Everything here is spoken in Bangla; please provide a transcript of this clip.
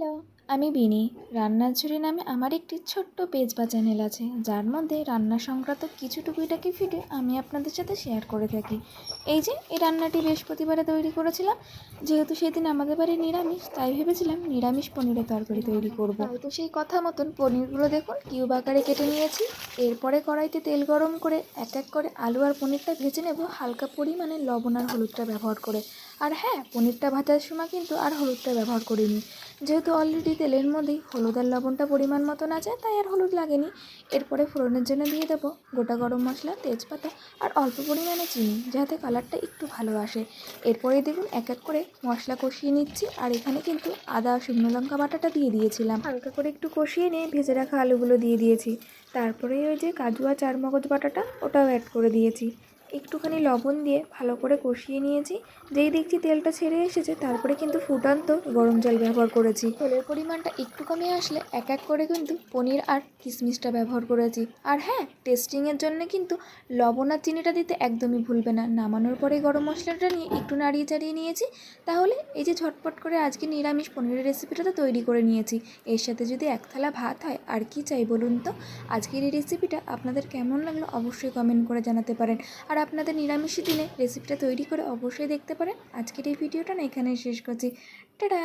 হ্যালো, আমি বিনি। রান্নার ঝুড়ি নামে আমার একটি ছোট্ট পেজ বা চ্যানেল আছে, যার মধ্যে রান্না সংক্রান্ত কিছু টুকিটাকি ভিডিও আমি আপনাদের সাথে শেয়ার করে থাকি। এই রান্নাটি বৃহস্পতিবারে তৈরি করেছিলাম। যেহেতু সেদিন আমাদের বাড়ি নিরামিষ, তাই ভেবেছিলাম নিরামিষ পনিরের তরকারি তৈরি করব। তাই তো সেই কথা মতন পনিরগুলো দেখুন কিউব আকারে কেটে নিয়েছি। এরপরে কড়াইতে তেল গরম করে এক এক করে আলু আর পনিরটা ভেজে নেব, হালকা পরিমাণে লবণ আর হলুদটা ব্যবহার করে। আর হ্যাঁ, পনিরটা ভাজার সময় কিন্তু আর হলুদটা ব্যবহার করিনি, যেহেতু অলরেডি তেলের মধ্যেই হলুদ আর লবণটা পরিমাণ মতন আছে, তাই আর হলুদ লাগেনি। এরপরে ফোড়নের জন্য দিয়ে দেবো গোটা গরম মশলা, তেজপাতা আর অল্প পরিমাণে চিনি, যাতে কালারটা একটু ভালো আসে। এরপরে দেখুন এক এক করে মশলা কষিয়ে নিচ্ছি, আর এখানে কিন্তু আদা শুকনো লঙ্কা বাটাটা দিয়ে দিয়েছিলাম। হালকা করে একটু কষিয়ে নিয়ে ভেজে রাখা আলুগুলো দিয়ে দিয়েছি। তারপরে ওই যে কাজু আর চারমগজ বাটাটা ওটাও অ্যাড করে দিয়েছি। একটুখানি লবণ দিয়ে ভালো করে কষিয়ে নিয়েছি। যেই দেখছি তেলটা ছেড়ে এসেছে, তারপরে কিন্তু ফুটান্ত গরম জল ব্যবহার করেছি। তেলের পরিমাণটা একটু কমে আসলে এক এক করে কিন্তু পনির আর কিশমিশটা ব্যবহার করেছি। আর হ্যাঁ, টেস্টিংয়ের জন্য কিন্তু লবণ আর চিনিটা দিতে একদমই ভুলবে না। নামানোর পরে গরম মশলাটা নিয়ে একটু নাড়িয়ে চাড়িয়ে নিয়েছি। তাহলে এই যে ঝটপট করে আজকে নিরামিষ পনিরের রেসিপিটা তো তৈরি করে নিয়েছি। এর সাথে যদি এক থালা ভাত হয় আর কি চাই বলুন তো। আজকের এই রেসিপিটা আপনাদের কেমন লাগলো অবশ্যই কমেন্ট করে জানাতে পারেন। আর আপনাদের নিরামিষ দিনে রেসিপিটা তৈরি করে অবশ্যই দেখতে পারেন। আজকের এই ভিডিওটা না এখানেই শেষ করছি। টাটা।